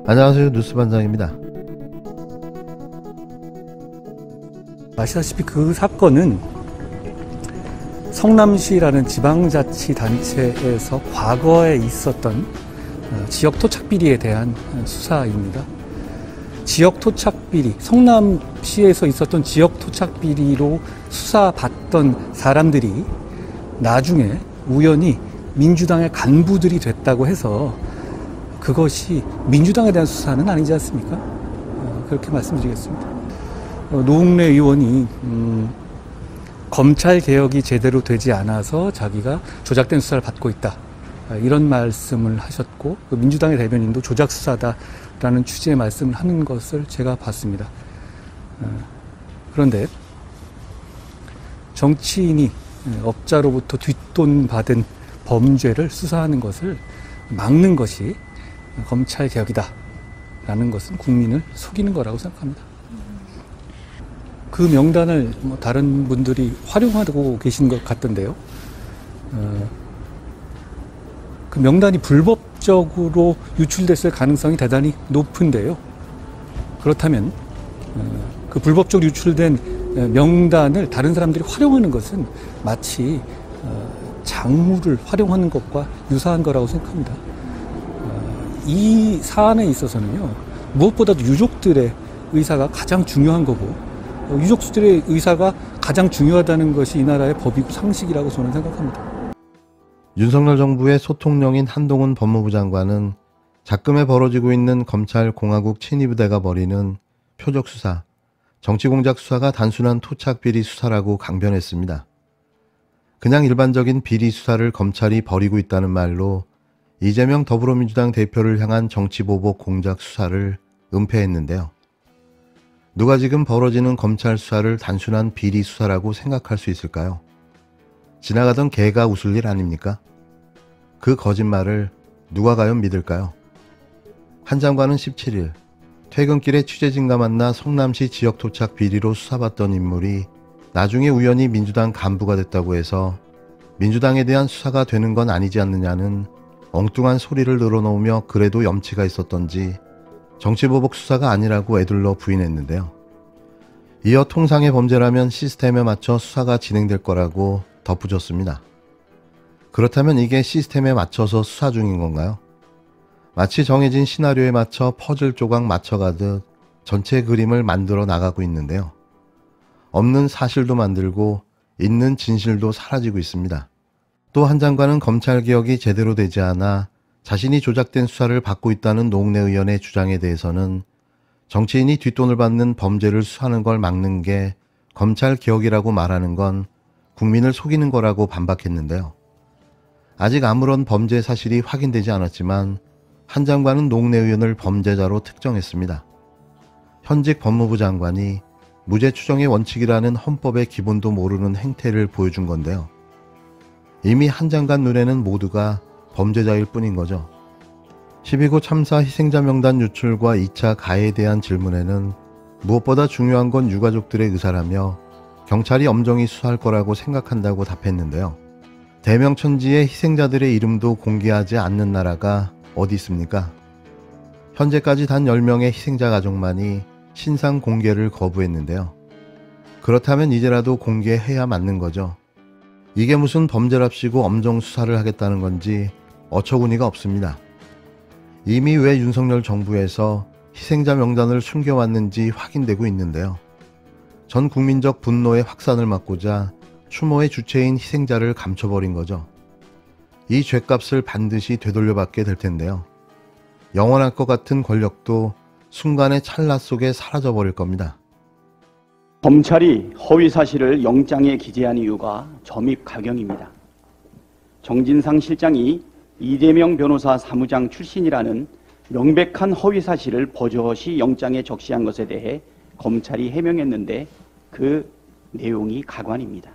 안녕하세요, 뉴스반장입니다. 아시다시피 그 사건은 성남시라는 지방자치단체에서 과거에 있었던 지역 토착비리에 대한 수사입니다. 지역 토착비리, 성남시에서 있었던 지역 토착비리로 수사받던 사람들이 나중에 우연히 민주당의 간부들이 됐다고 해서 그것이 민주당에 대한 수사는 아니지 않습니까? 그렇게 말씀드리겠습니다. 노웅래 의원이 검찰개혁이 제대로 되지 않아서 자기가 조작된 수사를 받고 있다, 이런 말씀을 하셨고, 민주당의 대변인도 조작수사다라는 취지의 말씀을 하는 것을 제가 봤습니다. 그런데 정치인이 업자로부터 뒷돈 받은 범죄를 수사하는 것을 막는 것이 검찰개혁이다라는 것은 국민을 속이는 거라고 생각합니다. 그 명단을 다른 분들이 활용하고 계신 것 같던데요. 그 명단이 불법적으로 유출됐을 가능성이 대단히 높은데요. 그렇다면 그 불법적으로 유출된 명단을 다른 사람들이 활용하는 것은 마치 장물을 활용하는 것과 유사한 거라고 생각합니다. 이 사안에 있어서는요, 무엇보다도 유족들의 의사가 가장 중요한 거고, 유족들의 의사가 가장 중요하다는 것이 이 나라의 법이고 상식이라고 저는 생각합니다. 윤석열 정부의 소통령인 한동훈 법무부 장관은 작금에 벌어지고 있는 검찰 공화국 친위부대가 벌이는 표적수사, 정치공작 수사가 단순한 토착비리 수사라고 강변했습니다. 그냥 일반적인 비리 수사를 검찰이 벌이고 있다는 말로 이재명 더불어민주당 대표를 향한 정치보복 공작 수사를 은폐했는데요. 누가 지금 벌어지는 검찰 수사를 단순한 비리 수사라고 생각할 수 있을까요? 지나가던 개가 웃을 일 아닙니까? 그 거짓말을 누가 과연 믿을까요? 한 장관은 17일 퇴근길에 취재진과 만나 성남시 지역 토착 비리로 수사받던 인물이 나중에 우연히 민주당 간부가 됐다고 해서 민주당에 대한 수사가 되는 건 아니지 않느냐는 엉뚱한 소리를 늘어놓으며 그래도 염치가 있었던지 정치보복 수사가 아니라고 애둘러 부인했는데요. 이어 통상의 범죄라면 시스템에 맞춰 수사가 진행될 거라고 덧붙였습니다. 그렇다면 이게 시스템에 맞춰서 수사 중인 건가요? 마치 정해진 시나리오에 맞춰 퍼즐 조각 맞춰가듯 전체 그림을 만들어 나가고 있는데요. 없는 사실도 만들고 있는 진실도 사라지고 있습니다. 또 한 장관은 검찰개혁이 제대로 되지 않아 자신이 조작된 수사를 받고 있다는 노웅래 의원의 주장에 대해서는 정치인이 뒷돈을 받는 범죄를 수사하는 걸 막는 게 검찰개혁이라고 말하는 건 국민을 속이는 거라고 반박했는데요. 아직 아무런 범죄 사실이 확인되지 않았지만 한 장관은 노웅래 의원을 범죄자로 특정했습니다. 현직 법무부 장관이 무죄 추정의 원칙이라는 헌법의 기본도 모르는 행태를 보여준 건데요. 이미 한 장관 눈에는 모두가 범죄자일 뿐인 거죠. 12구 참사 희생자 명단 유출과 2차 가해에 대한 질문에는 무엇보다 중요한 건 유가족들의 의사라며 경찰이 엄정히 수사할 거라고 생각한다고 답했는데요. 대명천지의 희생자들의 이름도 공개하지 않는 나라가 어디 있습니까? 현재까지 단 10명의 희생자 가족만이 신상 공개를 거부했는데요. 그렇다면 이제라도 공개해야 맞는 거죠. 이게 무슨 범죄랍시고 엄정 수사를 하겠다는 건지 어처구니가 없습니다. 이미 왜 윤석열 정부에서 희생자 명단을 숨겨왔는지 확인되고 있는데요. 전 국민적 분노의 확산을 막고자 추모의 주체인 희생자를 감춰버린 거죠. 이 죄값을 반드시 되돌려받게 될 텐데요. 영원할 것 같은 권력도 순간의 찰나 속에 사라져버릴 겁니다. 검찰이 허위사실을 영장에 기재한 이유가 점입가경입니다. 정진상 실장이 이재명 변호사 사무장 출신이라는 명백한 허위사실을 버젓이 영장에 적시한 것에 대해 검찰이 해명했는데 그 내용이 가관입니다.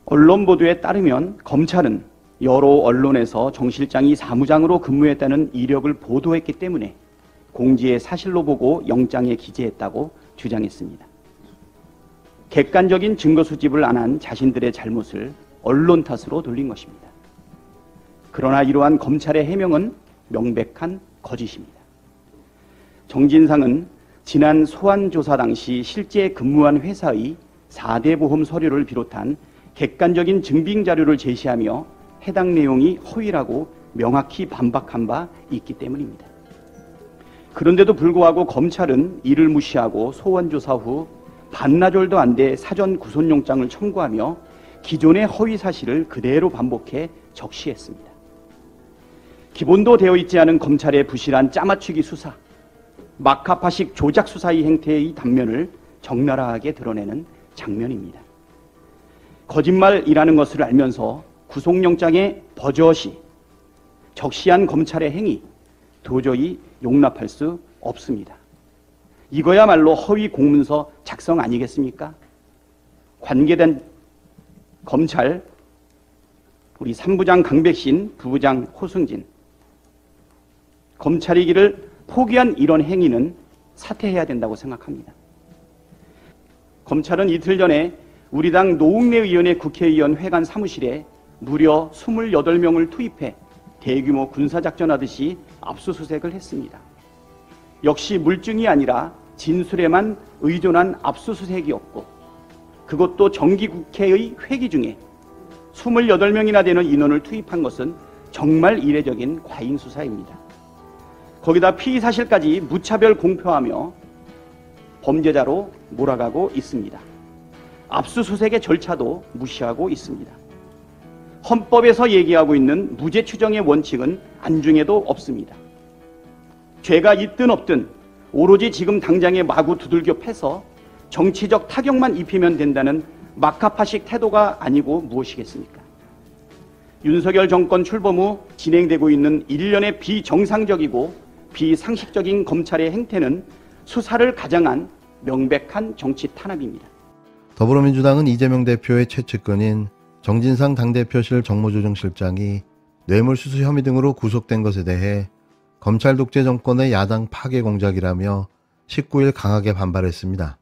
언론 보도에 따르면 검찰은 여러 언론에서 정 실장이 사무장으로 근무했다는 이력을 보도했기 때문에 공지의 사실로 보고 영장에 기재했다고 주장했습니다. 객관적인 증거 수집을 안 한 자신들의 잘못을 언론 탓으로 돌린 것입니다. 그러나 이러한 검찰의 해명은 명백한 거짓입니다. 정진상은 지난 소환 조사 당시 실제 근무한 회사의 4대 보험 서류를 비롯한 객관적인 증빙 자료를 제시하며 해당 내용이 허위라고 명확히 반박한 바 있기 때문입니다. 그런데도 불구하고 검찰은 이를 무시하고 소환 조사 후 반나절도 안 돼 사전 구속영장을 청구하며 기존의 허위 사실을 그대로 반복해 적시했습니다. 기본도 되어 있지 않은 검찰의 부실한 짜맞추기 수사, 마카파식 조작 수사의 행태의 단면을 적나라하게 드러내는 장면입니다. 거짓말이라는 것을 알면서 구속영장에 버젓이 적시한 검찰의 행위 도저히 용납할 수 없습니다. 이거야말로 허위 공문서 작성 아니겠습니까? 관계된 검찰, 우리 3부장 강백신, 부부장 호승진, 검찰이기를 포기한 이런 행위는 사퇴해야 된다고 생각합니다. 검찰은 이틀 전에 우리 당 노웅래 의원의 국회의원 회관 사무실에 무려 28명을 투입해 대규모 군사작전하듯이 압수수색을 했습니다. 역시 물증이 아니라 진술에만 의존한 압수수색이었고, 그것도 정기국회의 회기 중에 28명이나 되는 인원을 투입한 것은 정말 이례적인 과잉수사입니다. 거기다 피의 사실까지 무차별 공표하며 범죄자로 몰아가고 있습니다. 압수수색의 절차도 무시하고 있습니다. 헌법에서 얘기하고 있는 무죄 추정의 원칙은 안중에도 없습니다. 죄가 있든 없든 오로지 지금 당장에 마구 두들겨 패서 정치적 타격만 입히면 된다는 마카파식 태도가 아니고 무엇이겠습니까? 윤석열 정권 출범 후 진행되고 있는 일련의 비정상적이고 비상식적인 검찰의 행태는 수사를 가장한 명백한 정치 탄압입니다. 더불어민주당은 이재명 대표의 최측근인 정진상 당대표실 정무조정실장이 뇌물수수 혐의 등으로 구속된 것에 대해 검찰 독재 정권의 야당 파괴 공작이라며 19일 강하게 반발했습니다.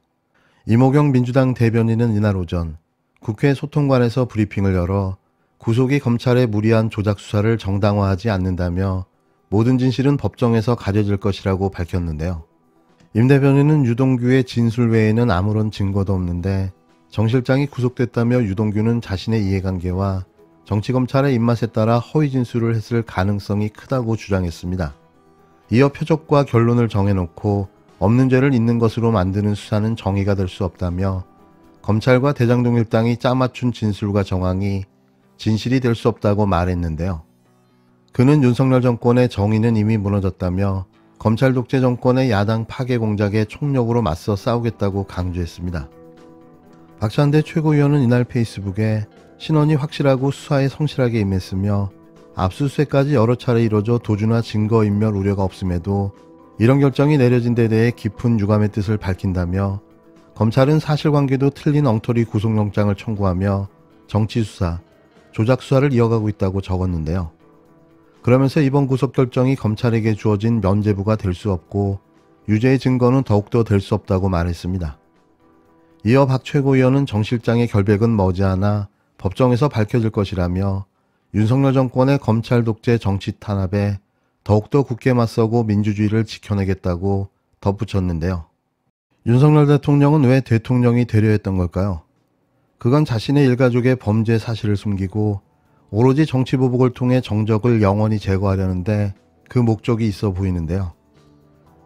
이모경 민주당 대변인은 이날 오전 국회 소통관에서 브리핑을 열어 구속이 검찰의 무리한 조작 수사를 정당화하지 않는다며 모든 진실은 법정에서 가려질 것이라고 밝혔는데요. 임 대변인은 유동규의 진술 외에는 아무런 증거도 없는데 정 실장이 구속됐다며 유동규는 자신의 이해관계와 정치검찰의 입맛에 따라 허위 진술을 했을 가능성이 크다고 주장했습니다. 이어 표적과 결론을 정해놓고 없는 죄를 있는 것으로 만드는 수사는 정의가 될 수 없다며 검찰과 대장동 일당이 짜맞춘 진술과 정황이 진실이 될 수 없다고 말했는데요. 그는 윤석열 정권의 정의는 이미 무너졌다며 검찰 독재 정권의 야당 파괴 공작에 총력으로 맞서 싸우겠다고 강조했습니다. 박찬대 최고위원은 이날 페이스북에 신원이 확실하고 수사에 성실하게 임했으며 압수수색까지 여러 차례 이뤄져 도주나 증거인멸 우려가 없음에도 이런 결정이 내려진 데 대해 깊은 유감의 뜻을 밝힌다며 검찰은 사실관계도 틀린 엉터리 구속영장을 청구하며 정치수사, 조작수사를 이어가고 있다고 적었는데요. 그러면서 이번 구속 결정이 검찰에게 주어진 면죄부가 될 수 없고 유죄의 증거는 더욱더 될 수 없다고 말했습니다. 이어 박 최고위원은 정 실장의 결백은 머지않아 법정에서 밝혀질 것이라며 윤석열 정권의 검찰 독재 정치 탄압에 더욱더 굳게 맞서고 민주주의를 지켜내겠다고 덧붙였는데요. 윤석열 대통령은 왜 대통령이 되려 했던 걸까요? 그건 자신의 일가족의 범죄 사실을 숨기고 오로지 정치 보복을 통해 정적을 영원히 제거하려는데 그 목적이 있어 보이는데요.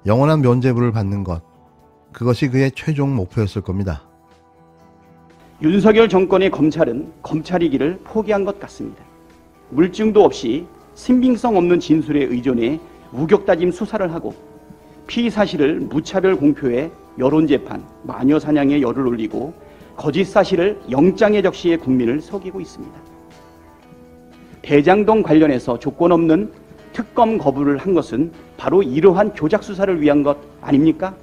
영원한 면죄부를 받는 것, 그것이 그의 최종 목표였을 겁니다. 윤석열 정권의 검찰은 검찰이기를 포기한 것 같습니다. 물증도 없이 신빙성 없는 진술에 의존해 우격다짐 수사를 하고 피의 사실을 무차별 공표해 여론재판, 마녀사냥에 열을 올리고 거짓 사실을 영장에 적시해 국민을 속이고 있습니다. 대장동 관련해서 조건 없는 특검 거부를 한 것은 바로 이러한 조작 수사를 위한 것 아닙니까?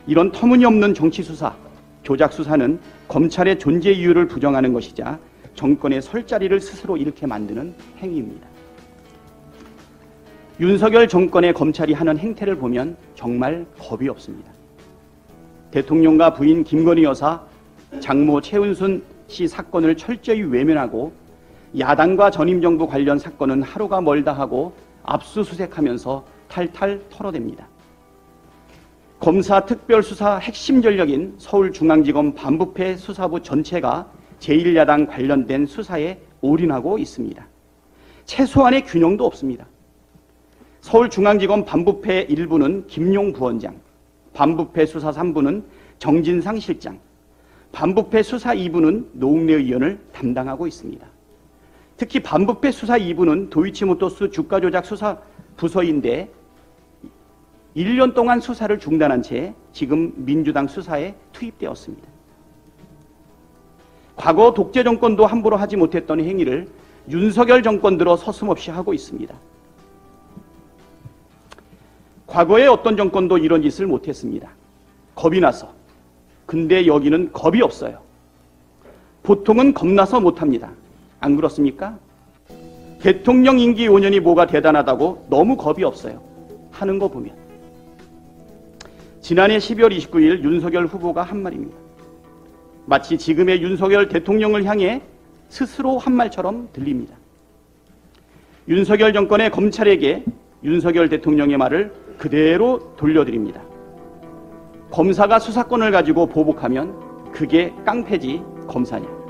이런 터무니없는 정치 수사, 조작 수사는 검찰의 존재 이유를 부정하는 것이자 정권의 설자리를 스스로 일으켜 만드는 행위입니다. 윤석열 정권의 검찰이 하는 행태를 보면 정말 겁이 없습니다. 대통령과 부인 김건희 여사, 장모 최은순 시 사건을 철저히 외면하고 야당과 전임정부 관련 사건은 하루가 멀다 하고 압수수색하면서 탈탈 털어댑니다. 검사 특별수사 핵심 전력인 서울중앙지검 반부패 수사부 전체가 제1야당 관련된 수사에 올인하고 있습니다. 최소한의 균형도 없습니다. 서울중앙지검 반부패 1부는 김용 부원장, 반부패 수사 3부는 정진상 실장, 반부패 수사 2부는 노웅래 의원을 담당하고 있습니다. 특히 반부패 수사 2부는 도이치모터스 주가조작 수사 부서인데 1년 동안 수사를 중단한 채 지금 민주당 수사에 투입되었습니다. 과거 독재 정권도 함부로 하지 못했던 행위를 윤석열 정권 들어 서슴없이 하고 있습니다. 과거에 어떤 정권도 이런 짓을 못했습니다. 겁이 나서. 근데 여기는 겁이 없어요. 보통은 겁나서 못합니다. 안 그렇습니까? 대통령 임기 5년이 뭐가 대단하다고 너무 겁이 없어요. 하는 거 보면. 지난해 12월 29일 윤석열 후보가 한 말입니다. 마치 지금의 윤석열 대통령을 향해 스스로 한 말처럼 들립니다. 윤석열 정권의 검찰에게 윤석열 대통령의 말을 그대로 돌려드립니다. 검사가 수사권을 가지고 보복하면 그게 깡패지 검사냐.